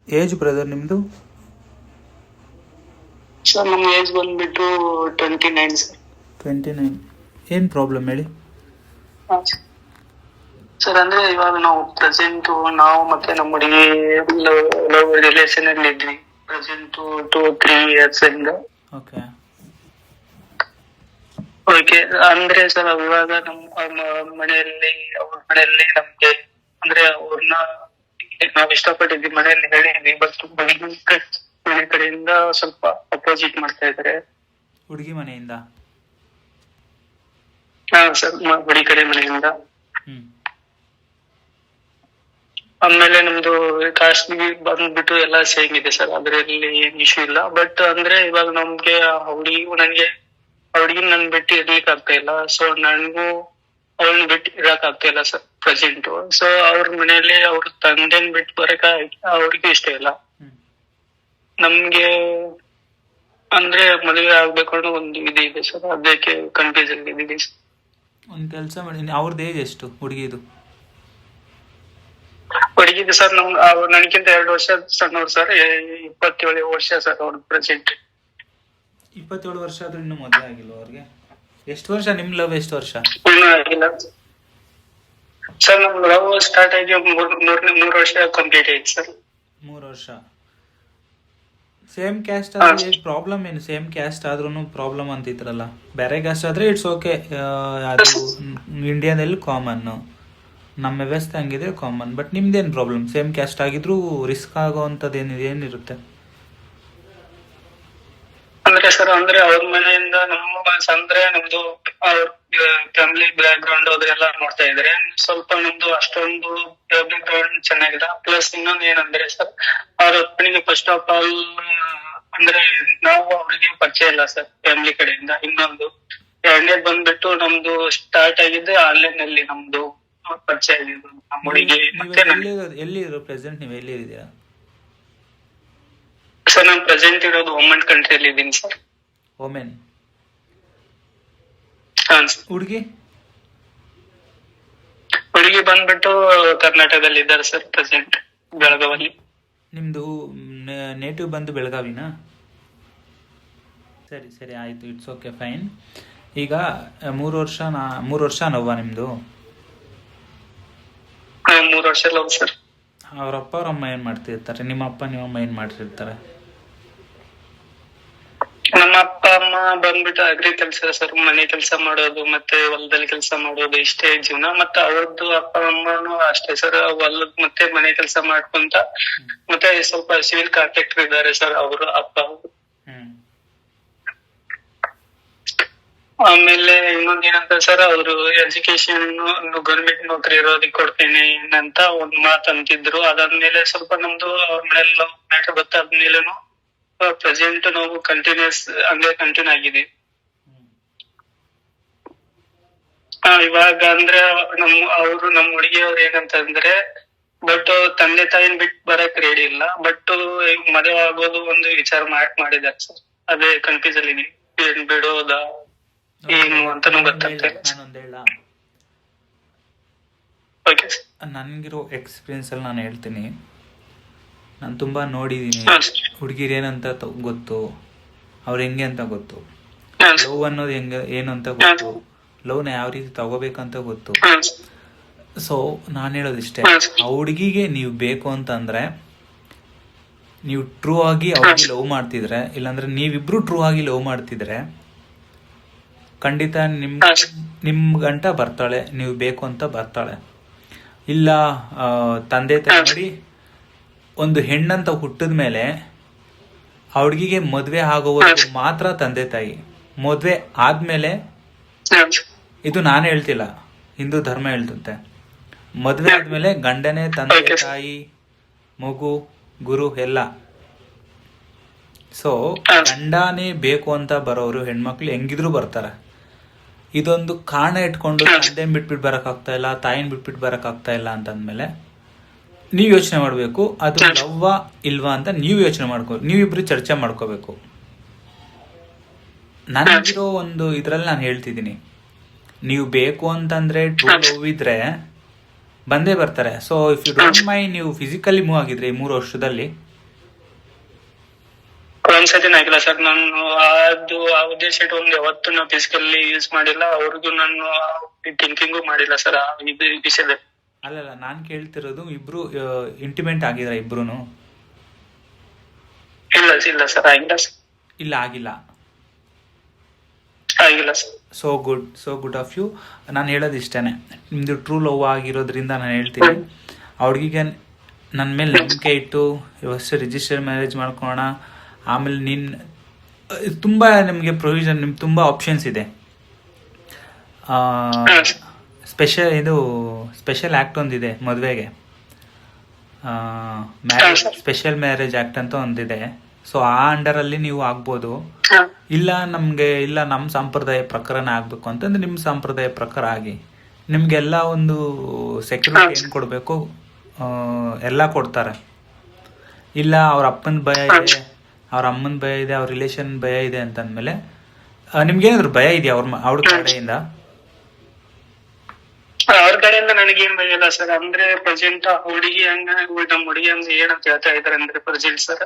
Age brother ನಿಮ್ಮದು? Sir ನಮ್ಮ age ಬಂದ್ಬಿಟ್ಟು 29 ಸರ್. 29. ಏನು ಪ್ರಾಬ್ಲಮ್ ಹೇಳಿ? ಸರ್ ಅಂದ್ರೆ ಇವಾಗ ನಾವು ಪ್ರೆಸೆಂಟ್ ನಾವು ಮತ್ತೆ ನಮ್ಮ ಹುಡುಗಿ ಲವ್ ರಿಲೇಷನ್ ಅಲ್ಲಿ ಇದ್ವಿ. ಪ್ರೆಸೆಂಟ್ 2-3 years ಇಂದ. ಓಕೆ. ಓಕೆ ಅಂದ್ರೆ ಸರ್ ಇವಾಗ ನಮ್ಮ ಮನೆಯಲ್ಲಿ ಅವ್ರ ಮನೆಯಲ್ಲಿ ನಮ್ಗೆ ಅಂದ್ರೆ ಅವ್ರನ್ನ ನಾವ್ ಇಷ್ಟಪಟ್ಟಿದ್ವಿ, ಮನೆಯಲ್ಲಿ ಹೇಳಿದ್ವಿ. ಬಟ್ ಮನೆ ಕಡೆಯಿಂದ ಸ್ವಲ್ಪ ಅಪೋಸಿಟ್ ಮಾಡ್ತಾ ಇದಾರೆ. ಹುಡುಗಿ ಮನೆಯಿಂದ? ಹಾ ಸರ್, ಹುಡುಗಿ ಕಡೆ ಮನೆಯಿಂದ. ಹ್ಮ್. ಆಮೇಲೆ ನಮ್ದು ಕಾಸ್ಟ್ ಬಂದ್ಬಿಟ್ಟು ಎಲ್ಲ ಸೇಮ್ ಇದೆ ಸರ್, ಅದ್ರಲ್ಲಿ ಏನ್ ಇಶ್ಯೂ ಇಲ್ಲ. ಬಟ್ ಅಂದ್ರೆ ಇವಾಗ ನಮ್ಗೆ ಹುಡುಗಿ ನನ್ ಬಿಟ್ಟು ಇರ್ಲಿಕ್ಕೆ ಆಗ್ತಾ ಇಲ್ಲ. ಸೊ ನನ್ಗೂ ಅವಳನ್ನ ಬಿಟ್ಟು ಇರಕ್ ಆಗ್ತಾ ಇಲ್ಲ ಸರ್ ಪ್ರೆಸೆಂಟ್. ಸೊ ಅವ್ರ ಮನೆಯಲ್ಲಿ ಅವ್ರ ತಂದೆನ್ ಬಿಟ್ಟು ಬರಕ ಅವ್ರಿಗೂ ಇಷ್ಟ ಇಲ್ಲ. ನಮ್ಗೆ ಅಂದ್ರೆ ಮದುವೆ ಆಗ್ಬೇಕು ಅನ್ನೋ ಒಂದು ಇದು ಇದೆ ಸರ್, ಅದಕ್ಕೆ ಕನ್ಫ್ಯೂಷನ್ ಇದೆ ಸರ್. ಒಂದು ಕೆಲಸ ಮಾಡಿ, ಅವ್ರದ್ದು ಏಜ್ ಎಷ್ಟು ಹುಡುಗಿದು? ಹುಡುಗಿದು ಸರ್ ನನಗಿಂತ 2 ವರ್ಷ ಸಣ್ಣವ್ರು ಸರ್. 27 ವರ್ಷ ಸರ್ ಅವ್ರ ಪ್ರೆಸೆಂಟ್. 27 ವರ್ಷ ಆದ್ರೂ ಇನ್ನೂ ಮದುವೆ ಆಗಿಲ್ಲ ಅವ್ರಿಗೆ? ಎಷ್ಟು ವರ್ಷ ನಿಮ್ ಲವ್? ಎಷ್ಟು ವರ್ಷ? ಇನ್ನೂ ಆಗಿಲ್ಲ ಸರ್. ನಮ್ ಲವ್ ಸ್ಟಾರ್ಟ್ ಆಗಿ 3 ವರ್ಷ ಕಂಪ್ಲೀಟ್ ಆಯ್ತು ಸರ್. 3 ವರ್ಷ. ಸೇಮ್ ಕ್ಯಾಸ್ಟ್ ಆದ್ರೆ ಪ್ರಾಬ್ಲಮ್ ಏನು? ಸೇಮ್ ಕ್ಯಾಸ್ಟ್ ಆದ್ರೂ ಪ್ರಾಬ್ಲಮ್ ಅಂತಿದ್ರಲ್ಲ. ಬೇರೆ ಕ್ಯಾಸ್ಟ್ ಆದ್ರೆ ಇಟ್ಸ್ ಓಕೆ, ಅದು ಇಂಡಿಯಾದಲ್ಲಿ ಕಾಮನ್, ನಮ್ಮ ವ್ಯವಸ್ಥೆ ಹಂಗಿದ್ರೆ ಕಾಮನ್. ಬಟ್ ನಿಮ್ದೇನು ಪ್ರಾಬ್ಲಮ್? ಸೇಮ್ ಕ್ಯಾಸ್ಟ್ ಆಗಿದ್ರು ರಿಸ್ಕ್ ಆಗೋವಂಥದ್ದು ಏನಿರುತ್ತೆ? ಅಂದ್ರೆ ಸರ್ ಅಂದ್ರೆ ಅವ್ರ ಮನೆಯಿಂದ ಅಂದ್ರೆ ನಮ್ದು ಅವ್ರ ಫ್ಯಾಮಿಲಿ ಬ್ಯಾಕ್ ಗ್ರೌಂಡ್ ಅದೆಲ್ಲ ನೋಡ್ತಾ ಇದ್ರೆ ಸ್ವಲ್ಪ ನಮ್ದು ಅಷ್ಟೊಂದು ಫ್ಯಾಮಿಲಿ ಗ್ರೌಂಡ್ ಚೆನ್ನಾಗಿಲ್ಲ. ಪ್ಲಸ್ ಇನ್ನೊಂದು ಏನಂದ್ರೆ ಸರ್, ಅವ್ರ ಅಪ್ಪನಿಗೆ ಫಸ್ಟ್ ಆಫ್ ಆಲ್ ಅಂದ್ರೆ ನಾವು ಅವ್ರಿಗೆ ಪರಿಚಯ ಇಲ್ಲ ಸರ್ ಫ್ಯಾಮಿಲಿ ಕಡೆಯಿಂದ. ಇನ್ನೊಂದು ಎರಡನೇದು ಬಂದ್ಬಿಟ್ಟು ನಮ್ದು ಸ್ಟಾರ್ಟ್ ಆಗಿದ್ದು ಆನ್ಲೈನ್ ಅಲ್ಲಿ ನಮ್ದು ಪರಿಚಯ ಆಗಿದ್ದು ನಮ್ಮ ಹುಡುಗಿ. ಮತ್ತೆ ಎಲ್ಲಿರೋ ಪ್ರೆಸೆಂಟ್ ನೀವು ಎಲ್ಲಿದ್ದೀರಾ ಸರ್? ನಾನು ಪ್ರೆಸೆಂಟ್ ಇರೋದು ಒಮನ್ ಕಂಟ್ರಿಯಲ್ಲಿ ಇದ್ದೀನಿ ಸರ್. ಒಮೆನ್? ಹುಡುಗಿ ಬಂದ್ಬಿಟ್ಟು ಕರ್ನಾಟಕದಲ್ಲಿ ಇದ್ದಾರೆ ಸರ್ ಪ್ರೆಸೆಂಟ್, ಬೆಳಗಾವಲ್ಲಿ. ನಿಮ್ದು ನೇಟಿವ್ ಬಂದು ಬೆಳಗಾವಿನಾ? ಸರಿ ಸರಿ ಆಯ್ತು, ಇಟ್ಸ್ ಓಕೆ ಫೈನ್. ಈಗ 3 ವರ್ಷ ನೋವಾ ನಿಮ್ದು? 3 ವರ್ಷ ಲವ್ ಸರ್. ಅವ್ರಪ್ಪ ಅವ್ರಮ್ಮ ಏನ್ ಮಾಡ್ತಿರ್ತಾರೆ? ನಿಮ್ಮ ಅಪ್ಪ ನಿಮ್ಮಮ್ಮ ಏನ್ ಮಾಡ್ತಿರ್ತಾರೆ? ನಮ್ಮ ಅಪ್ಪ ಅಮ್ಮ ಬಂದ್ಬಿಟ್ಟು ಅಗ್ರಿಕಲ್ಚರ್ ಸರ್, ಮನೆ ಕೆಲಸ ಮಾಡೋದು ಮತ್ತೆ ಹೊಲದಲ್ಲಿ ಕೆಲಸ ಮಾಡೋದು, ಇಷ್ಟೇ ಜೀವನ. ಮತ್ತೆ ಅವ್ರದ್ದು ಅಪ್ಪ ಅಮ್ಮನು ಅಷ್ಟೇ ಸರ್, ಹೊಲದ ಮತ್ತೆ ಮನೆ ಕೆಲಸ ಮಾಡ್ಕೊಂತ ಮತ್ತೆ ಸ್ವಲ್ಪ ಸಿವಿಲ್ ಕಾಂಟ್ರಾಕ್ಟರ್ ಇದ್ದಾರೆ ಸರ್ ಅವರು ಅಪ್ಪ. ಆಮೇಲೆ ಇನ್ನೊಂದ್ ಏನಂತ ಸರ್, ಅವರು ಎಜುಕೇಶನ್ ಗೌರ್ಮೆಂಟ್ ನೌಕರಿ ಇರೋದಕ್ಕೆ ಕೊಡ್ತೇನೆ ಅಂತ ಒಂದ್ ಮಾತು ಅಂತಿದ್ರು. ಅದಾದ್ಮೇಲೆ ಸ್ವಲ್ಪ ನಮ್ದು ಅವ್ರ ಮನೇಲಿ ಮ್ಯಾಟರ್ ಗೊತ್ತಾದ್ಮೇಲೆನು ಪ್ರೆಸೆಂಟ್ ನಾವು ಕಂಟಿನ್ಯೂಸ್ ಹಂಗೆ ಕಂಟಿನ್ಯೂ ಆಗಿದೀವಿ. ಇವಾಗ ಅಂದ್ರೆ ನಮ್ಮ ಹುಡುಗಿಯವ್ರು ಏನಂತಂದ್ರೆ, ಬಟ್ ತಂದೆ ತಾಯಿನ ಬಿಟ್ಟು ಬರಕ್ ರೆಡಿ ಇಲ್ಲ. ಬಟ್ ಮದುವೆ ಆಗೋದು ಒಂದು ವಿಚಾರ ಮಾಡಿದಾರೆ ಸರ್. ಅದೇ ಕನ್ಫ್ಯೂಸ್ ಇದೆ, ಏನ್ ಬಿಡೋದಾ ಏನು ಅಂತಾನು ಗೊತ್ತಾಗ್ತಾ ಇಲ್ಲ. ನನ್ಗಿರೋ ಎಕ್ಸ್ಪೀರಿಯನ್ಸ್ ಅಲ್ಲಿ ನಾನು ಹೇಳ್ತೀನಿ. ನಾನು ತುಂಬಾ ನೋಡಿದೀನಿ. ಹುಡುಗಿರ್ ಏನಂತ ಗೊತ್ತು, ಅವ್ರ ಹೆಂಗೆ ಅಂತ ಗೊತ್ತು, ಲವ್ ಅನ್ನೋದು ಏನು ಅಂತ ಗೊತ್ತು, ಲವ್ನ ಯಾವ ರೀತಿ ತಗೋಬೇಕಂತ ಗೊತ್ತು. ಸೊ ನಾನು ಹೇಳೋದಿಷ್ಟೇ, ಆ ಹುಡುಗಿಗೆ ನೀವು ಬೇಕು ಅಂತಂದ್ರೆ ನೀವು ಟ್ರೂ ಆಗಿ ಅವ್ರಿಗೆ ಲವ್ ಮಾಡ್ತಿದ್ರೆ, ಇಲ್ಲಾಂದ್ರೆ ನೀವಿಬ್ರು ಟ್ರೂ ಆಗಿ ಲವ್ ಮಾಡ್ತಿದ್ರೆ ಖಂಡಿತ ನಿಮ್ ಗಂಟ ಬರ್ತಾಳೆ, ನೀವು ಬೇಕು ಅಂತ ಬರ್ತಾಳೆ. ಇಲ್ಲ ತಂದೆ ತಾಯಿ ನೋಡಿ, ಒಂದು ಹೆಣ್ಣಂತ ಹುಟ್ಟಿದ ಮೇಲೆ ಆ ಹುಡುಗಿಗೆ ಮದ್ವೆ ಆಗೋವರೆಗೂ ಮಾತ್ರ ತಂದೆ ತಾಯಿ. ಮದ್ವೆ ಆದ್ಮೇಲೆ, ಇದು ನಾನು ಹೇಳ್ತಿಲ್ಲ, ಹಿಂದೂ ಧರ್ಮ ಹೇಳ್ತಂತೆ, ಮದ್ವೆ ಆದ್ಮೇಲೆ ಗಂಡನೇ ತಂದೆ ತಾಯಿ ಮಗು ಗುರು ಎಲ್ಲ. ಸೊ ಗಂಡನೇ ಬೇಕು ಅಂತ ಬರೋರು ಹೆಣ್ಮಕ್ಳು ಹೆಂಗಿದ್ರು ಬರ್ತಾರೆ. ಇದೊಂದು ಕಾರಣ ಇಟ್ಕೊಂಡು ತಂದೆನ್ ಬಿಟ್ಬಿಟ್ಟು ಬರಕ್ ಆಗ್ತಾ ಇಲ್ಲ, ತಾಯಿನ ಬಿಟ್ಬಿಟ್ಟು ಬರಕ್ ಆಗ್ತಾ ಇಲ್ಲ ಅಂತಂದ್ಮೇಲೆ ನೀವ್ ಯೋಚನೆ ಮಾಡ್ಬೇಕು, ಅದು ಲವ್ವಾ ಇಲ್ವಾ ಅಂತ ನೀವು ಯೋಚನೆ ನೀವಿಬ್ರು ಚರ್ಚೆ ಮಾಡ್ಕೋಬೇಕು. ನನಗಿರೋ ಒಂದು ಇದ್ರಲ್ಲಿ ನಾನು ಹೇಳ್ತಿದ್ದೀನಿ, ನೀವು ಬೇಕು ಅಂತಂದ್ರೆ ಟ್ರೂ ಲವ್ ಇದ್ರೆ ಬಂದೇ ಬರ್ತಾರೆ. So if you don't mind, ನೀವು ಫಿಸಿಕಲಿ ಮೂವ್ ಆಗಿದ್ರೆ ಈ 3 ವರ್ಷದಲ್ಲಿ ಒಂದ್ಸತಿನ ಆಗಿಲ್ಲ ಸರ್. ನಾನು ಆ ಉದ್ದೇಶ ಇಟ್ಕೊಂಡು ಯಾವತ್ತು ನಾವು ಫಿಸಿಕಲಿ ಯೂಸ್ ಮಾಡಿಲ್ಲ, ಅವ್ರಿಗೂ ನಾನು ಥಿಂಕಿಂಗು ಮಾಡಿಲ್ಲ ಸರ್ ಆ ಇದು ವಿಷಯದಲ್ಲಿ. ಅಲ್ಲಲ್ಲ, ನಾನು ಕೇಳ್ತಿರೋದು ಇಬ್ರು ಇಂಟಿಮೇಟ್ ಆಗಿದ್ರ ಇಬ್ರುನು? ಇಲ್ಲ ಸರ್, ಆಗಿಲ್ಲ ಸರ್. ಇಲ್ಲ, ಆಗಿಲ್ಲ. ಆಗಿಲ್ಲ sir. So good of you. ನಾನು ಹೇಳೋದು ಇಷ್ಟೇನೆ, ನಿಮ್ದು ಟ್ರೂ ಲವ್ ಆಗಿರೋದ್ರಿಂದ ನಾನು ಹೇಳ್ತೀನಿ, ಅವ್ರಿಗೆ ನನ್ನ ಮೇಲೆ ನಂಬಿಕೆ ಇಟ್ಟು ಇವತ್ತು ರಿಜಿಸ್ಟರ್ ಮ್ಯಾರೇಜ್ ಮಾಡ್ಕೊಳ್ಳೋಣ. ಆಮೇಲೆ ತುಂಬ ನಿಮಗೆ ಪ್ರೊವಿಷನ್, ನಿಮ್ಗೆ ತುಂಬ ಆಪ್ಷನ್ಸ್ ಇದೆ. ಸ್ಪೆಷಲ್ ಆ್ಯಕ್ಟ್ ಒಂದಿದೆ ಮದುವೆಗೆ, ಸ್ಪೆಷಲ್ ಮ್ಯಾರೇಜ್ ಆ್ಯಕ್ಟ್ ಅಂತ ಒಂದಿದೆ. ಸೊ ಆ ಅಂಡರಲ್ಲಿ ನೀವು ಆಗ್ಬೋದು. ಇಲ್ಲ ನಮ್ಮ ಸಂಪ್ರದಾಯ ಪ್ರಕಾರನೇ ಆಗಬೇಕು ಅಂತಂದ್ರೆ ನಿಮ್ಮ ಸಂಪ್ರದಾಯ ಪ್ರಕಾರ ಆಗಿ, ನಿಮಗೆಲ್ಲ ಒಂದು ಸೆಕ್ಯೂರಿಟಿ ಏನು ಕೊಡಬೇಕು ಎಲ್ಲ ಕೊಡ್ತಾರೆ. ಇಲ್ಲ ಅವ್ರ ಅಪ್ಪನ ಭಯ ಇದೆ, ಅವ್ರ ಅಮ್ಮನ ಭಯ ಇದೆ, ಅವ್ರ ರಿಲೇಷನ್ ಭಯ ಇದೆ ಅಂತಂದ್ಮೇಲೆ ನಿಮ್ಗೇನಾದ್ರು ಭಯ ಇದೆಯಾ ಅವ್ರ ಕಡೆಯಿಂದ? ಅವ್ರ ಕಡೆಯಿಂದ ನನಗೇನ್ ಭಯ ಇಲ್ಲ ಸರ್. ಅಂದ್ರೆ ಪ್ರೆಸೆಂಟ್ ಹುಡುಗಿ ನಮ್ಮ ಹುಡುಗಿ ಅಂದ್ರೆ ಏನಂತ ಹೇಳ್ತಾ ಇದಾರೆ ಅಂದ್ರೆ ಪ್ರೆಸೆಂಟ್ ಸರ್,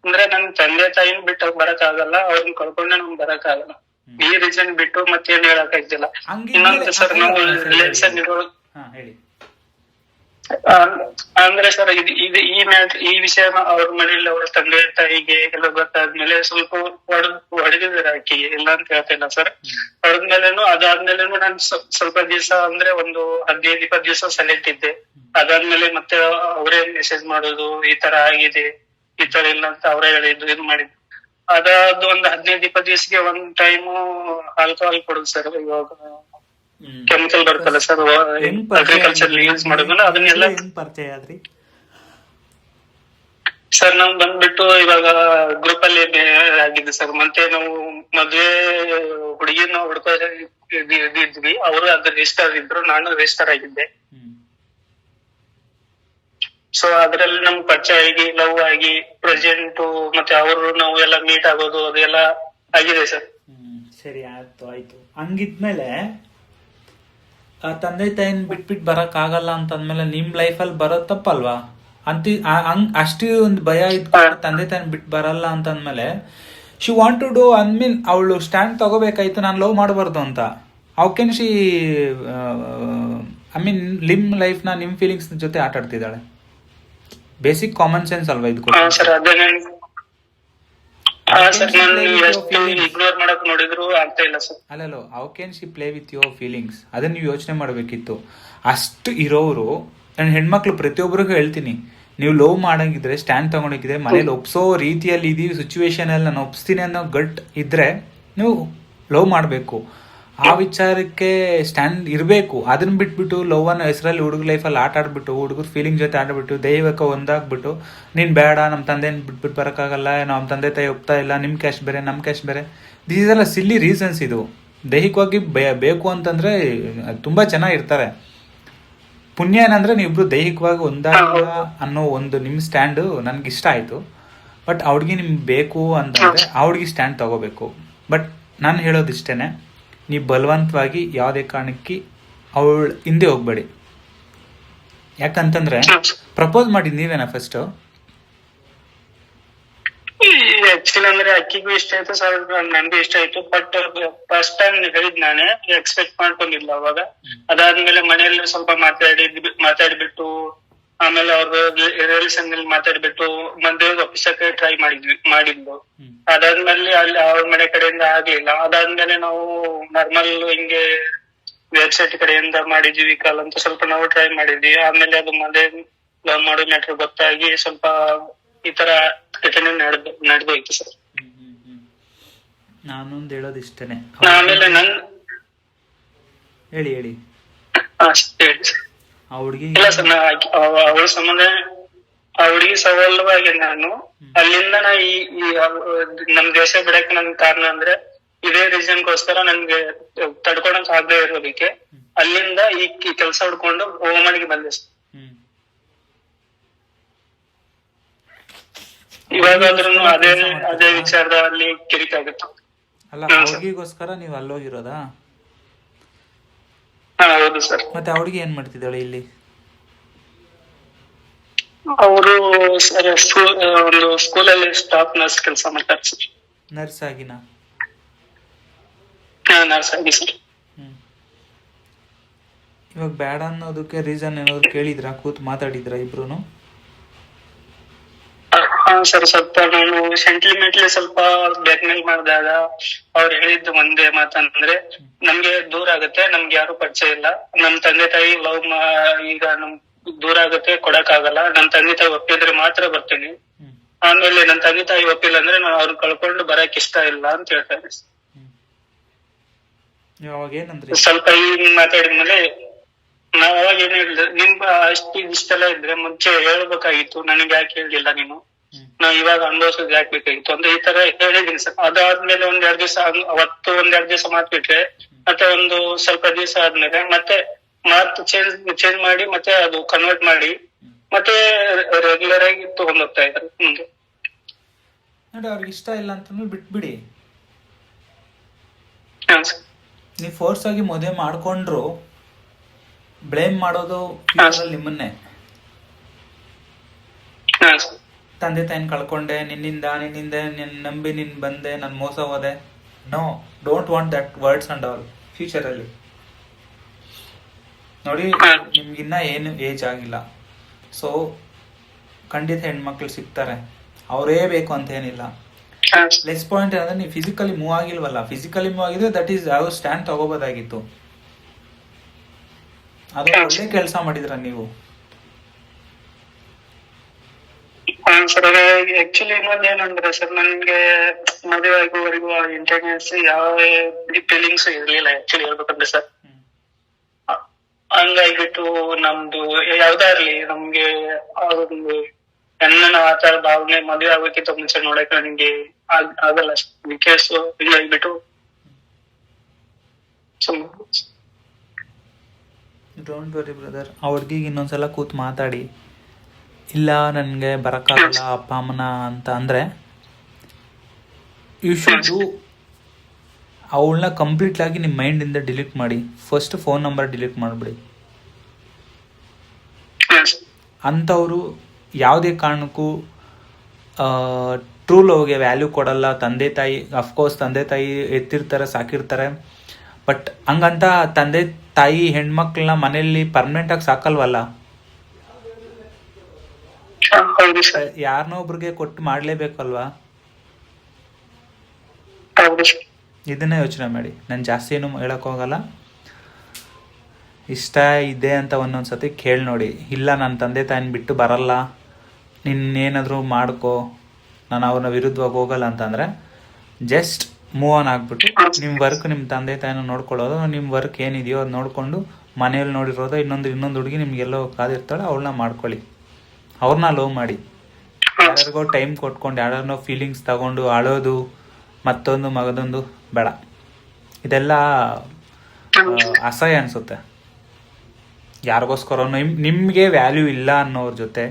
ಅಂದ್ರೆ ನನ್ ತಂದೆ ತಾಯಿನ ಬಿಟ್ಟು ಬರಕ್ ಆಗಲ್ಲ, ಅವ್ರನ್ನ ಕಳ್ಕೊಂಡೆ ನಮ್ಗೆ ಬರಕ್ ಆಗಲ್ಲ. ಈ ರೀಸನ್ ಬಿಟ್ಟು ಮತ್ತೇನ್ ಹೇಳಕ್ ಆಗ್ತಿಲ್ಲ. ಇನ್ನೊಂದು ಸರ್, ನಾವು ರಿಲೇಷನ್ ಇರೋ ಅಂದ್ರೆ ಸರ್ ಈ ವಿಷಯನ ಅವ್ರ ಮನೇಲಿ ಅವ್ರ ತಂದೆ ತಾಯಿಗೆ ಎಲ್ಲ ಗೊತ್ತಾದ್ಮೇಲೆ ಸ್ವಲ್ಪ ಹೊಡೆದಿದ್ದಾರೆ ಆಕೆಗೆ, ಇಲ್ಲ ಅಂತ ಹೇಳ್ತಿಲ್ಲ ಸರ್. ಹೊಡೆದ್ಮೇಲೆನು ಅದಾದ್ಮೇಲೆನು ನಾನು ಸ್ವಲ್ಪ ದಿವಸ ಅಂದ್ರೆ ಒಂದು 15-20 ದಿವಸ ಸೈಲೆಂಟ್ ಇದ್ದೆ. ಅದಾದ್ಮೇಲೆ ಮತ್ತೆ ಅವರೇ ಮೆಸೇಜ್ ಮಾಡೋದು, ಈ ತರ ಆಗಿದೆ, ಈ ತರ ಇಲ್ಲ ಅಂತ ಅವರೇ ಹೇಳಿದ್ದು, ಇದು ಮಾಡಿದ್ದು. ಅದಾದ ಒಂದು 15-20 ದಿವಸಕ್ಕೆ ಒಂದ್ ಟೈಮು ಆಲ್ಕೋಹಾಲ್ ಕೊಡುದು ಸರ್. ಇವಾಗ ಕೆಮಿಕಲ್ ಬರುತ್ತಲ್ಲ ಸರ್, ಅಗ್ರಿಕಲ್ಚರ್ ಯೂಸ್ ಮಾಡೋದನ್ನ ಅದನ್ನೆಲ್ಲ ಸರ್ ನಾವು ಬಂದ್ಬಿಟ್ಟು ಇವಾಗ ಗ್ರೂಪ್ ಅಲ್ಲಿ ಆಗಿದ್ದು ಸರ್. ಮತ್ತೆ ನಾವು ಮದ್ವೆ ಹುಡುಗಿನ ಹುಡ್ಕೋ ಇದ್ವಿ, ಅವರು ಅದ್ರ ರಿಜಿಸ್ಟರ್ ಇದ್ರು, ನಾನು ರಿಜಿಸ್ಟರ್ ಆಗಿದ್ದೆ. ಸೊ ಅದ್ರಲ್ಲಿ ನಮ್ಗೆ ಪರಿಚಯ ಆಗಿ ಲವ್ ಆಗಿ ಪ್ರೆಸೆಂಟ್ ಮತ್ತೆ ಅವರು ನಾವು ಎಲ್ಲ ಮೀಟ್ ಆಗೋದು ಅದೆಲ್ಲ ಆಗಿದೆ ಸರ್. ಸರಿ, ಆಯ್ತು. ಹಂಗಿದ್ಮೇಲೆ ತಂದೆ ತಾಯಿನ ಬಿಟ್ಬಿಟ್ಟು ಬರಕ್ ಆಗಲ್ಲ ಅಂತಂದ್ಮೇಲೆ ನಿಮ್ ಲೈಫಲ್ಲಿ ಬರೋದ್ ತಪ್ಪಲ್ವಾ? ಅಷ್ಟು ಒಂದು ಭಯ ಇದ್ಕೊಂಡು ತಂದೆ ತಾಯಿನ ಬಿಟ್ಟು ಬರಲ್ಲ ಅಂತಂದ್ಮೇಲೆ ಶಿ ವಾಂಟ್ ಟು ಡೂ ಅನ್ಮೀನ್ ಅವಳು ಸ್ಟ್ಯಾಂಡ್ ತಗೋಬೇಕಾಯ್ತು, ನಾನು ಲವ್ ಮಾಡಬಾರ್ದು ಅಂತ. ಹೌ ಕ್ಯಾನ್ ಶಿ ನಿಮ್ ಲೈಫ್ನ ನಿಮ್ ಫೀಲಿಂಗ್ಸ್ ಜೊತೆ ಆಟ ಆಡ್ತಿದ್ದಾಳೆ? ಬೇಸಿಕ್ ಕಾಮನ್ ಸೆನ್ಸ್ ಅಲ್ವಾ ಇದು? ಅಲ್ಲೋ, how can she play with your feelings? ಅದನ್ನ ನೀವು ಯೋಚನೆ ಮಾಡಬೇಕಿತ್ತು. ಅಷ್ಟು ಇರೋರು, ನಾನು ಹೆಣ್ಮಕ್ಳು ಪ್ರತಿಯೊಬ್ಬರಿಗೂ ಹೇಳ್ತೀನಿ, ನೀವು ಲವ್ ಮಾಡಂಗಿದ್ರೆ, ಸ್ಟ್ಯಾಂಡ್ ತಗೊಂಡಿದ್ರೆ, ಮನೇಲಿ ಒಪ್ಸೋ ರೀತಿಯಲ್ಲಿ ಇದೀವಿ ಸಿಚುವೇಶನ್ ಅಲ್ಲಿ ನಾನು ಒಪ್ಸ್ತೀನಿ ಅನ್ನೋ ಗಟ್ ಇದ್ರೆ ನೀವು ಲವ್ ಮಾಡಬೇಕು. ಆ ವಿಚಾರಕ್ಕೆ ಸ್ಟ್ಯಾಂಡ್ ಇರಬೇಕು. ಅದನ್ನ ಬಿಟ್ಬಿಟ್ಟು ಲವ್ ಅನ್ನೋ ಹೆಸರಲ್ಲಿ ಹುಡುಗ ಲೈಫಲ್ಲಿ ಆಟ ಆಡ್ಬಿಟ್ಟು, ಹುಡುಗರ ಫೀಲಿಂಗ್ ಜೊತೆ ಆಡ್ಬಿಟ್ಟು, ದೈವಕ ಒಂದಾಗ್ಬಿಟ್ಟು, ನೀನ್ ಬೇಡ, ನಮ್ಮ ತಂದೆನ ಬಿಟ್ಬಿಟ್ಟು ಬರೋಕ್ಕಾಗಲ್ಲ, ನಮ್ಮ ತಂದೆ ತಾಯಿ ಒಪ್ತಾ ಇಲ್ಲ, ನಿಮ್ಮ ಕ್ಯಾಸ್ಟ್ ಬೇರೆ, ನಮ್ಮ ಕ್ಯಾಸ್ಟ್ ಬೇರೆ, ದೀಸ್ ಎಲ್ಲ ಸಿಲ್ಲಿ ರೀಸನ್ಸ್. ಇದು ದೈಹಿಕವಾಗಿ ಬೇಕು ಅಂತಂದ್ರೆ ತುಂಬಾ ಚೆನ್ನಾಗಿರ್ತಾರೆ. ಪುಣ್ಯ ಏನಂದ್ರೆ ನೀವಿಬ್ರು ದೈಹಿಕವಾಗಿ ಒಂದಾಗಿಲ್ಲ ಅನ್ನೋ ಒಂದು ನಿಮ್ಮ ಸ್ಟ್ಯಾಂಡು ನನ್ಗೆ ಇಷ್ಟ ಆಯ್ತು. ಬಟ್ ಆ ಹುಡುಗಿ ನಿಮ್ಗೆ ಬೇಕು ಅಂತಂದ್ರೆ ಆ ಹುಡುಗಿ ಸ್ಟ್ಯಾಂಡ್ ತಗೋಬೇಕು. ಬಟ್ ನಾನು ಹೇಳೋದಿಷ್ಟೇನೆ, ನೀವು ಬಲವಂತವಾಗಿ ಯಾವುದೇ ಕಾರಣಕ್ಕೆ ಅವಳು ಹಿಂದೆ ಹೋಗ್ಬೇಡಿ. ಯಾಕಂತಂದ್ರೆ ಪ್ರಪೋಸ್ ಮಾಡಿದ್ ನೀವೇನಾ ಫಸ್ಟ್? ಆಕ್ಚುಲಿ ಅಂದ್ರೆ ಅಕ್ಕಿಗೂ ಇಷ್ಟ ಆಯ್ತು ಸರ್, ನನ್ಗೂ ಇಷ್ಟ ಆಯ್ತು. ಬಟ್ ಫಸ್ಟ್ ಟೈಮ್ ಹೇಳಿದ್ ನಾನೇ ಎಕ್ಸ್ಪೆಕ್ಟ್ ಮಾಡ್ಕೊಂಡಿಲ್ಲ ಅವಾಗ. ಅದಾದ್ಮೇಲೆ ಮನೆಯಲ್ಲಿ ಸ್ವಲ್ಪ ಮಾತಾಡ್ಬಿಟ್ಟು ಆಮೇಲೆ ಅವ್ರ ರಿಲೇಷನ್ ಅಲ್ಲಿ ಮಾತಾಡ್ಬಿಟ್ಟು ಮದುವೆಗೆ ಒಪ್ಪಿಸಕ್ಕೆ ಟ್ರೈ ಮಾಡಿದ್ವು. ಅದಾದ್ಮೇಲೆ ಅಲ್ಲಿ ಅವ್ರ ಮನೆ ಕಡೆಯಿಂದ ಆಗ್ಲಿಲ್ಲ. ಅದಾದ್ಮೇಲೆ ನಾವು ನಾರ್ಮಲ್ ಹಿಂಗೆ ವೆಬ್ಸೈಟ್ ಕಡೆಯಿಂದ ಮಾಡಿದ್ವಿ ಕಾಲ್ ಅಂತ ಸ್ವಲ್ಪ ನಾವು ಟ್ರೈ ಮಾಡಿದ್ವಿ. ಆಮೇಲೆ ಅದು ಮದುವೆ ಲವ್ ಮಾಡೋ ಮ್ಯಾಟ್ರ್ ಗೊತ್ತಾಗಿ ಸ್ವಲ್ಪ ಈ ತರ ಘಟನೆ ನಡೆದೋಯ್ತು ಸರ್. ನಾನೊಂದು ಹೇಳೋದು ಇಷ್ಟೇನೆ. ಆಮೇಲೆ ಹೇಳಿ ಆ ಹುಡುಗಿ ಇಲ್ಲ ಸರ್, ಅವಳ ಸಂಬಂಧ ಆ ಹುಡುಗಿ ಸವಾಲವಾಗಿ ನಾನು ಅಲ್ಲಿಂದ ನಾ ಈ ನಮ್ ದೇಶ ಬಿಡಕ್ಕೆ ನನ್ ಕಾರಣ ಅಂದ್ರೆ ಇದೇ ರೀಸನ್ಗೋಸ್ಕರ ನನ್ಗೆ ತಡ್ಕೊಳಕ್ ಆಗದೆ ಇರೋದಕ್ಕೆ ಅಲ್ಲಿಂದ ಈ ಕೆಲಸ ಹುಡ್ಕೊಂಡು ಓಮನಿಗೆ ಬಂದೆ ಸರ್. ಇವಾಗಾದ್ರೂ ಅದೇ ವಿಚಾರದಲ್ಲಿ ಕಿರಿಕಾಗುತ್ತೆ. ಅಲ್ಲ, ಹುಡುಗಿಗೋಸ್ಕರ ನೀವು ಅಲ್ಲೋಗಿರೋದಾ? ಹೌದು ಸರ್. ಮತ್ತೆ ಆ ಹುಡುಗಿ ಏನ್ ಮಾಡ್ತಿದ್ದಾಳೆ ಇಲ್ಲಿ? ಅವರು ಸರ್ ಒಂದು ಸ್ಕೂಲಲ್ಲಿ ಸ್ಟಾಫ್ ನರ್ಸ್ ಕೆಲಸ ಮಾಡ್ತಾರೆ ಸರ್. ನರ್ಸ್ ಆಗಿನಾ? ನರ್ಸ್ ಆಗಿ ಸರ್. ಇವಾಗ ಬೇಡ ಅನ್ನೋದಕ್ಕೆ ರೀಸನ್ ಏನಾದ್ರು ಕೇಳಿದ್ರಾ? ಕೂತ್ ಮಾತಾಡಿದ್ರಾ ಇಬ್ರು? ಹಾ ಸರ್, ಸ್ವಲ್ಪ ನಾನು ಸೆಂಟಿಮೆಂಟ್ಲಿ ಸ್ವಲ್ಪ ಬ್ಲಾಕ್ ಮೇಲ್ ಮಾಡಿದಾಗ ಅವ್ರು ಹೇಳಿದ್ದು ಒಂದೇ ಮಾತಂದ್ರೆ, ನಮ್ಗೆ ದೂರ ಆಗುತ್ತೆ, ನಮ್ಗೆ ಯಾರು ಪರಿಚಯ ಇಲ್ಲ, ನಮ್ ತಂದೆ ತಾಯಿ ಈಗ ನಮ್ ದೂರ ಆಗುತ್ತೆ, ಕೊಡಕ್ ಆಗಲ್ಲ, ನಮ್ ತಂದೆ ತಾಯಿ ಒಪ್ಪಿದ್ರೆ ಮಾತ್ರ ಬರ್ತೀನಿ, ಆಮೇಲೆ ನಮ್ ತಂದೆ ತಾಯಿ ಒಪ್ಪಿಲ್ಲ ಅಂದ್ರೆ ನಾನು ಅವ್ರನ್ನ ಕಳ್ಕೊಂಡು ಬರಕ್ ಇಷ್ಟ ಇಲ್ಲ ಅಂತ ಹೇಳ್ತಾರೆ. ಸ್ವಲ್ಪ ಈಗ ಮಾತಾಡಿದ್ಮೇಲೆ ನಾವ್ ಅವಾಗ ಏನ್ ಹೇಳಿದ್ರೆ, ನಿಮ್ ಇಷ್ಟೆಲ್ಲ ಇದ್ರೆ ಮುಂಚೆ ಹೇಳ್ಬೇಕಾಗಿತ್ತು, ನನಗೆ ಯಾಕೆ ಹೇಳಿಲ್ಲ ನೀನು, ನಾವ್ ಇವಾಗ ಅನುಭವಿಸೋದು ಯಾಕೆ ಬೇಕಾಗಿತ್ತು ಅಂತ ಈ ತರ ಹೇಳಿದೀನಿ ಸರ್. ಅದಾದ್ಮೇಲೆ ಒಂದೆರಡು ದಿವಸ, ಅವತ್ತು ಒಂದೆರಡು ದಿವಸ ಮಾತು ಬಿಟ್ರೆ ಮತ್ತೆ ಒಂದು ಸ್ವಲ್ಪ ದಿವಸ ಆದ್ಮೇಲೆ ಮತ್ತೆ ಮಾತು ಚೇಂಜ್ ಮಾಡಿ ಮತ್ತೆ ಅದು ಕನ್ವರ್ಟ್ ಮಾಡಿ ಮತ್ತೆ ರೆಗ್ಯುಲರ್ ಆಗಿ ತಗೊಂಡ್ ಹೋಗ್ತಾ ಇದ್ದಾರೆ ಮುಂದೆ. ನೋಡಿ, ಅವ್ರಿಗೆ ಇಷ್ಟ ಇಲ್ಲ ಅಂತಂದ್ರೆ ಬಿಟ್ಬಿಡಿ. ಹಾ ಸರ್. ನೀವು ಫೋರ್ಸ್ ಆಗಿ ಮದುವೆ ಮಾಡ್ಕೊಂಡ್ರು ಬ್ಲೇಮ್ ಮಾಡೋದು ನಿಮ್ಮನ್ನೇ. ತಂದೆ ತಾಯಿನ ಕಳ್ಕೊಂಡೆ, ನಿನ್ನಿಂದ ನಂಬಿ ನಿನ್ ಬಂದೆ, ನನ್ ಮೋಸ ಹೋದೆ. No, don't want that words and all future ಅಲ್ಲಿ. ನೋಡಿ, ನಿಮ್ಗಿನ್ನ ಏನು ಏಜ್ ಆಗಿಲ್ಲ, ಸೊ ಖಂಡಿತ ಹೆಣ್ಮಕ್ಳು ಸಿಗ್ತಾರೆ, ಅವರೇ ಬೇಕು ಅಂತ ಏನಿಲ್ಲ. ಲೆಸ್ ಪಾಯಿಂಟ್ ಏನಂದ್ರೆ ನೀವು ಫಿಸಿಕಲಿ ಮೂವ್ ಆಗಿಲ್ವಲ್ಲ. ಫಿಸಿಕಲಿ ಮೂವ್ ಆಗಿದ್ರೆ ದಟ್ ಈಸ್ ಯಾವ ಸ್ಟ್ಯಾಂಡ್ ತಗೋಬೋದಾಗಿತ್ತು. ಅದು ಒಳ್ಳೆ ಕೆಲಸ ಮಾಡಿದ್ರ ನೀವು. ಸರ್, ಆಕ್ಚುಲಿ ಇನ್ನೊಂದ್ ಏನಂದ್ರೆ ಸರ್, ನನ್ಗೆ ಮದುವೆ ಆಗುವವರೆಗೂ ಇಂಟೆನ್ಸ್ ಯಾವ ಫೀಲಿಂಗ್ಸ್ ಇರ್ಲಿಲ್ಲ ಆಕ್ಚುಲಿ ಹೇಳ್ಬೇಕಂದ್ರೆ ಸರ್. ಹಂಗಾಗಿಬಿಟ್ಟು ನಮ್ದು ಯಾವ್ದೇ ಇರ್ಲಿ, ನಮ್ಗೆ ಒಂದು ಹೆಣ್ಣನ ಆತರ ಭಾವನೆ ಮದುವೆ ಆಗೋಕ್ಕಿಂತ ಮುಂಚೆ ನೋಡಕ್ ನನಗೆ ಆಗಲ್ಲ ಕೇಸ್. ಹಿಂಗಾಗಿಬಿಟ್ಟು ಡೋಂಟ್ ವರಿ ಬ್ರದರ್, ಆ ಹುಡ್ಗಿಗೆ ಇನ್ನೊಂದ್ಸಲ ಕೂತ್ ಮಾತಾಡಿ. ಇಲ್ಲ ನನಗೆ ಬರೋಕ್ಕಾಗಲ್ಲ ಅಪ್ಪ ಅಮ್ಮನ ಅಂತ ಅಂದರೆ, ಯು ಶುಡ್ ಅವಳನ್ನ ಕಂಪ್ಲೀಟ್ಲಾಗಿ ನಿಮ್ಮ ಮೈಂಡಿಂದ ಡಿಲೀಟ್ ಮಾಡಿ. ಫಸ್ಟ್ ಫೋನ್ ನಂಬರ್ ಡಿಲೀಟ್ ಮಾಡಿಬಿಡಿ. ಅಂಥವರು ಯಾವುದೇ ಕಾರಣಕ್ಕೂ ಟ್ರೂ ಲವ್ಗೆ ವ್ಯಾಲ್ಯೂ ಕೊಡಲ್ಲ. ತಂದೆ ತಾಯಿ, ಅಫ್ಕೋರ್ಸ್ ತಂದೆ ತಾಯಿ ಎತ್ತಿರ್ತಾರೆ, ಸಾಕಿರ್ತಾರೆ, ಬಟ್ ಹಂಗಂತ ತಂದೆ ತಾಯಿ ಹೆಣ್ಮಕ್ಳನ್ನ ಮನೆಯಲ್ಲಿ ಪರ್ಮನೆಂಟಾಗಿ ಸಾಕಲ್ವಲ್ಲ. ಯಾರನ್ನೋ ಒಬ್ರಿಗೆ ಕೊಟ್ಟು ಮಾಡಲೇಬೇಕಲ್ವಾ. ಇದನ್ನೇ ಯೋಚನೆ ಮಾಡಿ. ನಾನು ಜಾಸ್ತಿ ಏನು ಹೇಳಕ್ ಹೋಗಲ್ಲ. ಇಷ್ಟ ಇದೆ ಅಂತ ಒಂದೊಂದ್ಸತಿ ಕೇಳಿ ನೋಡಿ. ಇಲ್ಲ, ನನ್ನ ತಂದೆ ತಾಯಿನ ಬಿಟ್ಟು ಬರಲ್ಲ, ನಿನ್ನೇನಾದರೂ ಮಾಡ್ಕೋ, ನಾನು ಅವ್ರನ್ನ ವಿರುದ್ಧವಾಗಿ ಹೋಗಲ್ಲ ಅಂತಂದರೆ ಜಸ್ಟ್ ಮೂವ್ ಆನ್ ಆಗಿಬಿಟ್ಟು ನಿಮ್ಮ ವರ್ಕ್, ನಿಮ್ಮ ತಂದೆ ತಾಯಿನ ನೋಡ್ಕೊಳ್ಳೋದು, ನಿಮ್ಮ ವರ್ಕ್ ಏನಿದೆಯೋ ಅದು ನೋಡಿಕೊಂಡು ಮನೆಯಲ್ಲಿ ನೋಡಿರೋದು, ಇನ್ನೊಂದು ಹುಡುಗಿ ನಿಮಗೆಲ್ಲೋ ಕಾದಿರ್ತಾಳೆ, ಅವಳನ್ನ ಮಾಡ್ಕೊಳ್ಳಿ. ಅವ್ರನ್ನ ಲವ್ ಮಾಡಿ. ಯಾರಿಗೋ ಟೈಮ್ ಕೊಟ್ಕೊಂಡು ಯಾರನ್ನೋ ಫೀಲಿಂಗ್ಸ್ ತಗೊಂಡು ಅಳೋದು, ಮತ್ತೊಂದು ಮಗದೊಂದು ಬೇಡ. ಇದೆಲ್ಲ ಅಸಹ್ಯ ಅನಿಸುತ್ತೆ. ಯಾರಿಗೋಸ್ಕರ ನಿಮಗೆ ವ್ಯಾಲ್ಯೂ ಇಲ್ಲ ಅನ್ನೋರ ಜೊತೆ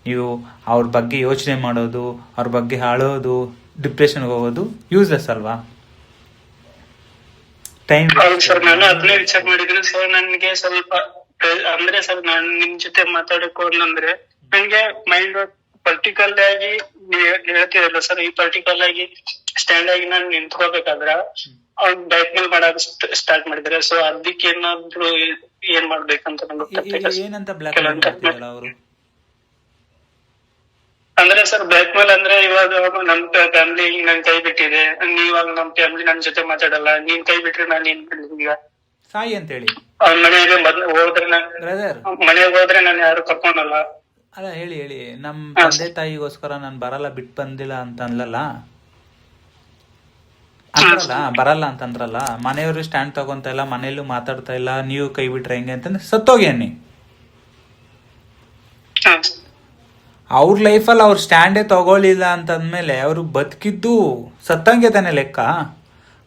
ನೀವು ಅವ್ರ ಬಗ್ಗೆ ಯೋಚನೆ ಮಾಡೋದು, ಅವ್ರ ಬಗ್ಗೆ ಅಳೋದು, ಡಿಪ್ರೆಷನ್ಗೆ ಹೋಗೋದು ಯೂಸ್ಲೆಸ್ ಅಲ್ವಾ. ಟೈಮ್ ಸರ್, ನಾನು ಅದನ್ನೇ ವಿಚಾರ ಮಾಡಿದ್ರೆ ಸರ್, ನನ್ಗೆ ಸ್ವಲ್ಪ ಅಂದ್ರೆ ಸರ್, ನಾನು ನಿಮ್ ಜೊತೆ ಮಾತಾಡಕ್ ಅಂದ್ರೆ ನಂಗೆ ಮೈಂಡ್ ಪರ್ಟಿಕಲ್ ಆಗಿ ಹೇಳ್ತಿರಲ್ಲ ಸರ್, ಈ ಪರ್ಟಿಕಲ್ ಆಗಿ ಸ್ಟ್ಯಾಂಡ್ ಆಗಿ ನಾನು ನಿಂತ್ಕೋಬೇಕಾದ್ರ ಅವ್ರು ಬ್ಯಾಕ್ ಮೇಲ್ ಮಾಡಕ್ ಸ್ಟಾರ್ಟ್ ಮಾಡಿದ್ರೆ, ಸೊ ಅದಕ್ಕೆ ಏನಾದ್ರು ಏನ್ ಮಾಡ್ಬೇಕಂತ ಏನಂತ ಬ್ಲಾಕ್ ಅವರು ಅಂದ್ರೆ ಸರ್, ಬ್ಲಾಕ್ ಮೇಲ್ ಅಂದ್ರೆ ಇವಾಗ ನಮ್ ಫ್ಯಾಮಿಲಿ ನನ್ ಕೈ ಬಿಟ್ಟಿದೆ, ನೀವಾಗ ನಮ್ ಫ್ಯಾಮಿಲಿ ನನ್ ಜೊತೆ ಮಾತಾಡಲ್ಲ, ನೀನ್ ಕೈ ಬಿಟ್ರೆ ನಾನು ಏನ್ ಈಗ ಸಾಯಿ ಅಂತ ಹೇಳಿ ಅವ್ನ ಮನೆಯಲ್ಲಿ ಹೋದ್ರೆ ಮನೆಗೆ ಹೋದ್ರೆ ನಾನು ಯಾರು ಕರ್ಕೊಂಡಲ್ಲ. ಅಲ್ಲ, ಹೇಳಿ ನಮ್ ತಂದೆ ತಾಯಿಗೋಸ್ಕರ ನಾನು ಬರಲ್ಲ, ಬಿಟ್ಟು ಬಂದಿಲ್ಲ ಅಂತ ಅನ್ಲಲ್ಲ, ಅಂದ್ರಲ್ಲ, ಬರಲ್ಲ ಅಂತಂದ್ರಲ್ಲ. ಮನೆಯವರು ಸ್ಟ್ಯಾಂಡ್ ತಗೊಂತ ಇಲ್ಲ, ಮನೆಯಲ್ಲೂ ಮಾತಾಡ್ತಾ ಇಲ್ಲ, ನೀವು ಕೈ ಬಿಟ್ರೆ ಹೆಂಗೆ ಅಂತಂದ್ರೆ ಸತ್ತೋಗಿ ಅನ್ನಿ. ಅವ್ರ ಲೈಫಲ್ಲಿ ಅವ್ರ ಸ್ಟ್ಯಾಂಡೇ ತಗೊಳ್ಳಿಲ್ಲ ಅಂತಂದ್ಮೇಲೆ ಅವರು ಬದುಕಿದ್ದು ಸತ್ತಂಗೆ ತಾನೆ ಲೆಕ್ಕ.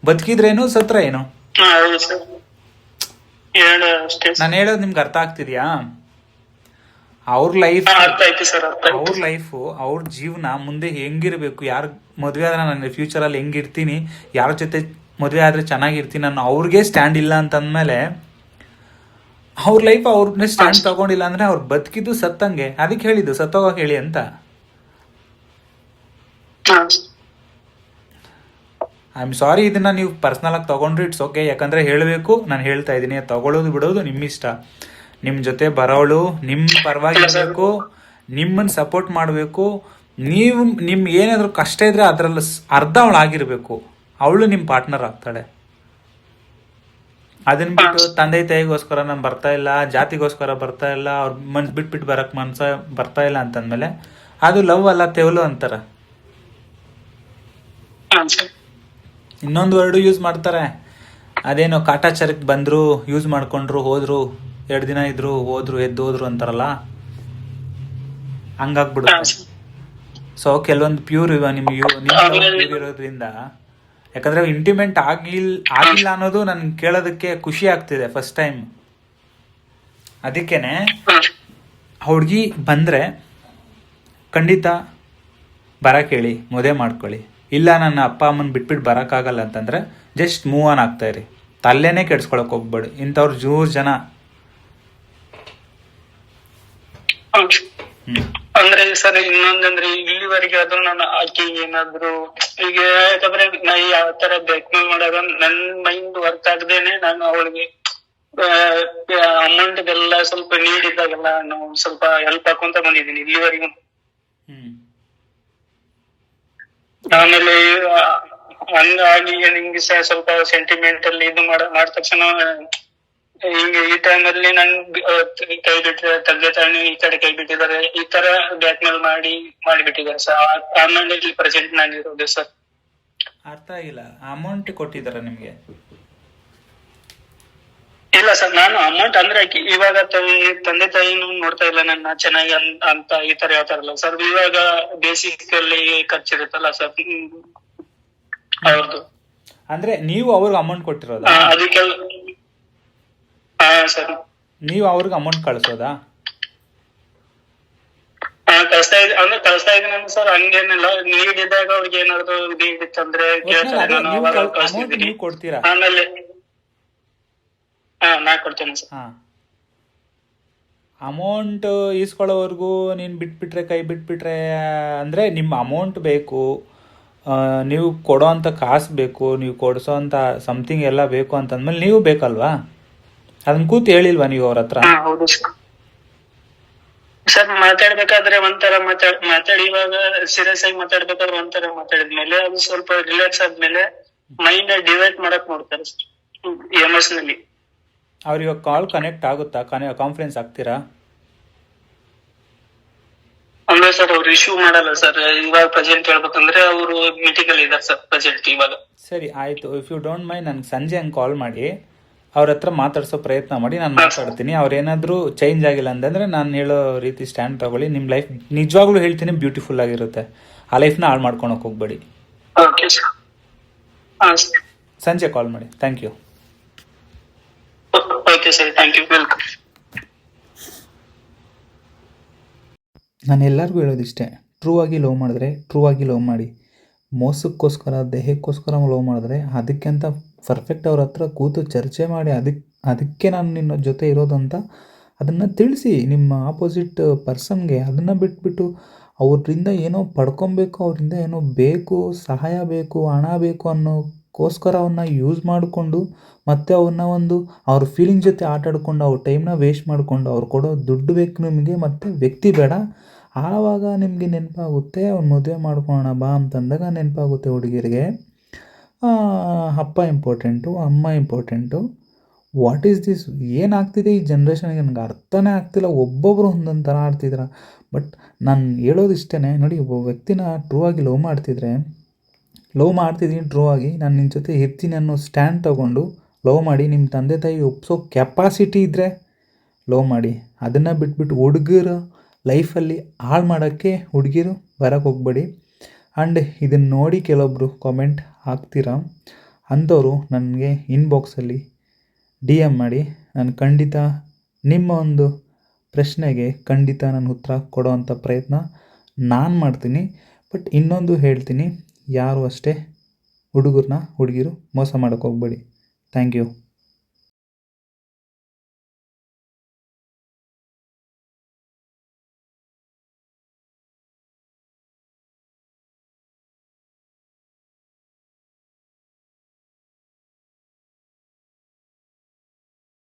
ಬದುಕಿದ್ರೇನು, ಸತ್ರ ಏನು? ನಾನು ಹೇಳೋದು ನಿಮ್ಗೆ ಅರ್ಥ ಆಗ್ತಿದ್ಯಾ? ಅವ್ರ ಲೈಫು ಅವ್ರ ಜೀವನ ಮುಂದೆ ಹೆಂಗಿರ್ಬೇಕು, ಯಾರು ಮದುವೆ ಆದ್ರೆ ನಾನು ಫ್ಯೂಚರಲ್ಲಿ ಹೆಂಗಿರ್ತೀನಿ, ಯಾರ ಜೊತೆ ಮದುವೆ ಆದ್ರೆ ಚೆನ್ನಾಗಿರ್ತೀನಿ ಅನ್ನೋ ಅವ್ರಿಗೆ ಸ್ಟ್ಯಾಂಡ್ ಇಲ್ಲ ಅಂತಂದ್ಮೇಲೆ ಅವ್ರ ಲೈಫ್ ಅವ್ರನ್ನೇ ಸ್ಟ್ಯಾಂಡ್ ತಗೊಂಡಿಲ್ಲ ಅಂದ್ರೆ ಅವ್ರು ಬದುಕಿದ್ದು ಸತ್ತಂಗೆ. ಅದಕ್ಕೆ ಹೇಳಿದ್ದು ಸತ್ತೋಗಕ್ಕೆ ಹೇಳಿ ಅಂತ. ಐ ಆಮ್ ಸಾರಿ, ಇದನ್ನ ನೀವು ಪರ್ಸ್ನಲ್ ಆಗಿ ತಗೊಂಡ್ರೆ ಇಟ್ಸ್ ಓಕೆ. ಯಾಕಂದ್ರೆ ಹೇಳಬೇಕು, ನಾನು ಹೇಳ್ತಾ ಇದ್ದೀನಿ, ತಗೊಳ್ಳೋದು ಬಿಡೋದು ನಿಮ್ಮ ಇಷ್ಟ. ನಿಮ್ಮ ಜೊತೆ ಬರೋಳು ನಿಮ್ಮ ಪರವಾಗಿ ಇರಬೇಕು, ನಿಮ್ಮನ್ನು ಸಪೋರ್ಟ್ ಮಾಡಬೇಕು. ನೀವು ನಿಮ್ಗೆ ಏನಾದರೂ ಕಷ್ಟ ಇದ್ರೆ ಅದರಲ್ಲಿ ಅರ್ಧ ಅವಳು ಆಗಿರಬೇಕು, ಅವಳು ನಿಮ್ಮ ಪಾರ್ಟ್ನರ್ ಆಗ್ತಾಳೆ. ಅದನ್ನ ಬಿಟ್ಟು ತಂದೆ ತಾಯಿಗೋಸ್ಕರ ನಾನು ಬರ್ತಾ ಇಲ್ಲ, ಜಾತಿಗೋಸ್ಕರ ಬರ್ತಾ ಇಲ್ಲ, ಅವ್ರ ಬಿಟ್ಬಿಟ್ಟು ಬರಕ್ ಬರ್ತಾ ಇಲ್ಲ ಅಂತಂದ್ಮೇಲೆ ಅದು ಲವ್ ಅಲ್ಲ, ತೆವಲು ಅಂತಾರ. ಇನ್ನೊಂದು ವರ್ಡು ಯೂಸ್ ಮಾಡ್ತಾರೆ, ಅದೇನೋ ಕಾಟಾಚಾರಕ್ಕೆ ಬಂದ್ರು, ಯೂಸ್ ಮಾಡ್ಕೊಂಡ್ರು, ಹೋದ್ರು, 2 ದಿನ ಇದ್ರು, ಹೋದ್ರು, ಎದ್ದು ಹೋದ್ರು ಅಂತಾರಲ್ಲ, ಹಂಗಾಗ್ಬಿಡುತ್ತೆ. ಸೊ ಕೆಲವೊಂದು ಪ್ಯೂರ್ ನಿಮ್ಗೆ ಪ್ಯೂರ್ ಇರೋದ್ರಿಂದ, ಯಾಕಂದ್ರೆ ಇಂಟಿಮೆಂಟ್ ಆಗಿಲ್ಲ ಅನ್ನೋದು ನನ್ಗೆ ಕೇಳೋದಕ್ಕೆ ಖುಷಿ ಆಗ್ತಿದೆ ಫಸ್ಟ್ ಟೈಮ್. ಅದಕ್ಕೇನೆ ಹುಡುಗಿ ಬಂದ್ರೆ ಖಂಡಿತ ಬರಕ್ಕೆ ಹೇಳಿ, ಮದುವೆ ಮಾಡ್ಕೊಳ್ಳಿ. ಇಲ್ಲ ನನ್ನ ಅಪ್ಪ ಅಮ್ಮನ ಬಿಟ್ಬಿಟ್ಟು ಬರೋಕ್ಕಾಗಲ್ಲ ಅಂತಂದ್ರೆ ಜಸ್ಟ್ ಮೂವ್ ಆನ್ ಆಗ್ತಾ ಇರಿ, ತಲ್ಲೇನೆ ಕೆಡ್ಸ್ಕೊಳಕ್ ಹೋಗ್ಬೇಡಿ. ಇಂಥವ್ರು 100 ಜನ. ಅಂದ್ರೆ ಸರ್ ಇನ್ನೊಂದಂದ್ರೆ ಇಲ್ಲಿವರೆಗೆ ಅದು ನಾನು ಆಕಿ ಏನಾದ್ರು ಈಗ ಯಾಕಂದ್ರೆ ನಾ ಯಾವ ತರ ಬ್ಲಾಕ್ಮೇಲ್ ಮಾಡಾಗ ನನ್ ಮೈಂಡ್ ವರ್ಕ್ ಆಗದೇನೆ ನಾನು ಅವಳಿಗೆ ಅಮೌಂಟ್ ಎಲ್ಲ ಸ್ವಲ್ಪ ನೀಡಿದ್ದಾಗೆಲ್ಲ ನಾವು ಸ್ವಲ್ಪ ಹೆಲ್ಪ್ ಹಾಕೊಂತ ಬಂದಿದ್ದೀನಿ ಇಲ್ಲಿವರೆಗೂ. ಆಮೇಲೆ ಹಂಗಾಗಿ ನಿಮ್ಗೆ ಸ್ವಲ್ಪ ಸೆಂಟಿಮೆಂಟಲ್ ಇದು ಮಾಡಿದ ತಕ್ಷಣ ಹಿಂಗೆ ಈ ಟೈಮ್ ಅಲ್ಲಿ ನನ್ ಕೈ ಬಿಟ್ರೆ ತಂದೆ ತಾಯಿ ಈ ಕಡೆ ಕೈ ಬಿಟ್ಟಿದ್ದಾರೆ, ಈ ತರ ಬ್ಲಾಕ್ ಮೇಲ್ ಮಾಡಿಬಿಟ್ಟಿದ್ದಾರೆ ಸರ್. ಆಮೇಲೆ ಇಲ್ಲಿ ಪ್ರೆಸೆಂಟ್ ನಾನು ಇರೋದು ಸರ್. ಅರ್ಥ ಆಗಿಲ್ಲ, ಅಮೌಂಟ್ ಕೊಟ್ಟಿದಾರ ನಿಮ್ಗೆ? ಇಲ್ಲ ಸರ್, ನಾನು ಅಮೌಂಟ್ ಅಂದ್ರೆ ಇವಾಗ ತಂದೆ ತಾಯಿನೂ ನೋಡ್ತಾ ಇಲ್ಲ ನನ್ನ ಚೆನ್ನಾಗಿ ಅಂತ ಈ ತರ ಹೇಳ್ತಾರಲ್ಲ ಸರ್. ಇವಾಗ ಬೇಸಿಕ್ ಅಲ್ಲಿ ಖರ್ಚಿರುತ್ತಲ್ಲ ಸರ್ ಅವ್ರದ್ದು. ಅಂದ್ರೆ ನೀವು ಅವ್ರಿಗೆ ಅಮೌಂಟ್ ಕೊಟ್ಟಿರೋದ? ಅದಕ್ಕೆಲ್ಲ ಸರ್. ನೀವು ಅವ್ರಿಗೆ ಅಮೌಂಟ್ ಕಳ್ಸೋದಾ? ಕಳಿಸ್ತಾ ಇದ್ದೀನಿ ಸರ್. ಹಂಗೇನಿಲ್ಲ, ನೀಡಿದಾಗ ಅವ್ರಿಗೆ ಏನಾದ್ರು ನೀಡಿತ್ತಂದ್ರೆ ನೀವು ಕೊಡ್ತೀರಾ? ಆಮೇಲೆ ನಾ ಕೊಡ್ತೇನೆ ಸರ್. ಅಮೌಂಟ್ ಈಸ್ಕೊಳ್ಳೋವರೆಗೂ ನೀನು ಬಿಟ್ಬಿಟ್ರೆ, ಕೈ ಬಿಟ್ಬಿಟ್ರೆ ಅಂದರೆ ನಿಮ್ಮ ಅಮೌಂಟ್ ಬೇಕು, ನೀವು ಕೊಡೋ ಅಂಥ ಕಾಸು ಬೇಕು, ನೀವು ಕೊಡಿಸೋ ಅಂಥ ಸಮಥಿಂಗ್ ಎಲ್ಲ ಬೇಕು ಅಂತಂದ್ಮೇಲೆ ನೀವು ಬೇಕಲ್ವಾ? ಅದನ್ನ ಕೂತು ಹೇಳಿಲ್ವಾ ನೀವು ಅವ್ರ ಹತ್ರ? ಹೌದು ಸರ್, ಮಾತಾಡ್ಬೇಕಾದ್ರೆ ಒಂಥರ ಮಾತಾಡಿ, ಇವಾಗ ಸೀರಿಯಸ್ ಆಗಿ ಮಾತಾಡ್ಬೇಕಾದ್ರೆ ಒಂಥರ ಮಾತಾಡಿದ್ಮೇಲೆ ಅದು ಸ್ವಲ್ಪ ರಿಲ್ಯಾಕ್ಸ್ ಆದ್ಮೇಲೆ ಮೈಂಡ್ ಡಿವೈಡ್ ಮಾಡಕ್ ನೋಡ್ತಾರೆ ಸರ್ ಎಮೋಷನಲಿ. ಅವ್ರ ಇವಾಗ ಕಾಲ್ ಕನೆಕ್ಟ್ ಆಗುತ್ತಾ? ಕಾನ್ಫರೆನ್ಸ್ ಆಗ್ತೀರಾ? ಅಂದ್ರೆ ಸರ್ ಅವ್ರು ಇಶ್ಯೂ ಮಾಡಲ್ಲ ಸರ್. ಇವಾಗ ಪ್ರೆಸೆಂಟ್ ಹೇಳ್ಬೇಕಂದ್ರೆ ಅವರು ಮೀಟಿಂಗ್ ಅಲ್ಲಿ ಇದ್ದಾರೆ ಸರ್ ಪ್ರೆಸೆಂಟ್ ಇವಾಗ. ಸರಿ ಆಯ್ತು, ಇಫ್ ಯು ಡೋಂಟ್ ಮೈಂಡ್ ನನಗೆ ಸಂಜೆ ಹಂಗೆ ಕಾಲ್ ಮಾಡಿ ಅವ್ರ ಹತ್ರ ಮಾತಾಡ್ಸೋ ಪ್ರಯತ್ನ ಮಾಡಿ, ನಾನು ಮಾತಾಡ್ತೀನಿ. ಅವ್ರೇನಾದರೂ ಚೇಂಜ್ ಆಗಿಲ್ಲ ಅಂತಂದರೆ ನಾನು ಹೇಳೋ ರೀತಿ ಸ್ಟ್ಯಾಂಡ್ ತಗೊಳ್ಳಿ. ನಿಮ್ಮ ಲೈಫ್ ನಿಜವಾಗ್ಲೂ ಹೇಳ್ತೀನಿ ಬ್ಯೂಟಿಫುಲ್ ಆಗಿರುತ್ತೆ. ಆ ಲೈಫ್ನ ಹಾಳು ಮಾಡ್ಕೊಳಕ್ಕೆ ಹೋಗ್ಬೇಡಿ. ಸಂಜೆ ಕಾಲ್ ಮಾಡಿ. Thank you. ನಾನು ಎಲ್ಲರಿಗೂ ಹೇಳೋದಿಷ್ಟೇ, ಟ್ರೂ ಆಗಿ ಲವ್ ಮಾಡಿದ್ರೆ ಟ್ರೂ ಆಗಿ ಲವ್ ಮಾಡಿ. ಮೋಸಕ್ಕೋಸ್ಕರ, ದೇಹಕ್ಕೋಸ್ಕರ ಲವ್ ಮಾಡಿದ್ರೆ ಅದಕ್ಕೆ ಅಂತ ಪರ್ಫೆಕ್ಟ್ ಅವ್ರ ಹತ್ರ ಕೂತು ಚರ್ಚೆ ಮಾಡಿ ಅದಕ್ಕೆ ನಾನು ನಿನ್ನ ಜೊತೆ ಇರೋದು ಅಂತ ಅದನ್ನು ತಿಳಿಸಿ ನಿಮ್ಮ ಆಪೋಸಿಟ್ ಪರ್ಸನ್ಗೆ. ಅದನ್ನು ಬಿಟ್ಬಿಟ್ಟು ಅವ್ರಿಂದ ಏನೋ ಪಡ್ಕೊಬೇಕು, ಅವರಿಂದ ಏನೋ ಬೇಕು, ಸಹಾಯ ಬೇಕು, ಹಣ ಬೇಕು ಅನ್ನೋಕ್ಕೋಸ್ಕರ ಅವನ್ನ ಯೂಸ್ ಮಾಡಿಕೊಂಡು ಮತ್ತು ಅವನ್ನ ಅವ್ರ ಫೀಲಿಂಗ್ ಜೊತೆ ಆಟಾಡ್ಕೊಂಡು ಅವ್ರ ಟೈಮ್ನ ವೇಸ್ಟ್ ಮಾಡಿಕೊಂಡು ಅವ್ರು ಕೊಡೋ ದುಡ್ಡು ಬೇಕು ನಿಮಗೆ ಮತ್ತು ವ್ಯಕ್ತಿ ಬೇಡ. ಆವಾಗ ನಿಮಗೆ ನೆನಪಾಗುತ್ತೆ ಅವ್ನು ಮದುವೆ ಮಾಡ್ಕೊಳ್ಳೋಣ ಬಾ ಅಂತಂದಾಗ ನೆನಪಾಗುತ್ತೆ ಹುಡುಗಿರಿಗೆ ಅಪ್ಪ ಇಂಪಾರ್ಟೆಂಟು, ಅಮ್ಮ ಇಂಪಾರ್ಟೆಂಟು. What is this? ಏನಾಗ್ತಿದೆ ಈ ಜನ್ರೇಷನ್ಗೆ ನನಗೆ ಅರ್ಥನೇ ಆಗ್ತಿಲ್ಲ. ಒಬ್ಬೊಬ್ಬರು ಒಂದೊಂದು ಥರ ಆಡ್ತಿದ್ರ. ಬಟ್ ನಾನು ಹೇಳೋದಿಷ್ಟೇ, ನೋಡಿ, ಒಬ್ಬ ವ್ಯಕ್ತಿನ ಟ್ರೂ ಆಗಿ ಲವ್ ಮಾಡ್ತಿದ್ದೀನಿ, ಟ್ರೂ ಆಗಿ ನಾನು ನಿನ್ನ ಜೊತೆ ಇರ್ತೀನಿ ಅನ್ನೋ ಸ್ಟ್ಯಾಂಡ್ ತೊಗೊಂಡು ಲವ್ ಮಾಡಿ. ನಿಮ್ಮ ತಂದೆ ತಾಯಿ ಒಪ್ಸೋ ಕೆಪಾಸಿಟಿ ಇದ್ದರೆ ಲವ್ ಮಾಡಿ. ಅದನ್ನು ಬಿಟ್ಬಿಟ್ಟು ಹುಡುಗರ ಲೈಫಲ್ಲಿ ಹಾಳು ಮಾಡೋಕ್ಕೆ ಹುಡುಗಿರು ಬರೋಕ್ಕೆ ಹೋಗ್ಬೇಡಿ. ಆ್ಯಂಡ್ ಇದನ್ನು ನೋಡಿ ಕೆಲವೊಬ್ಬರು ಕಾಮೆಂಟ್ ಹಾಕ್ತೀರಾ, ಅಂಥವ್ರು ನನಗೆ ಇನ್ಬಾಕ್ಸಲ್ಲಿ DM ಮಾಡಿ. ನಾನು ಖಂಡಿತ ನಿಮ್ಮ ಒಂದು ಪ್ರಶ್ನೆಗೆ ಖಂಡಿತ ನಾನು ಉತ್ತರ ಕೊಡೋವಂಥ ಪ್ರಯತ್ನ ನಾನು ಮಾಡ್ತೀನಿ. ಬಟ್ ಇನ್ನೊಂದು ಹೇಳ್ತೀನಿ, ಯಾರು ಅಷ್ಟೇ ಹುಡುಗಿರು ಮೋಸ ಮಾಡೋಕ್ಕೆ ಹೋಗ್ಬೇಡಿ. Thank you.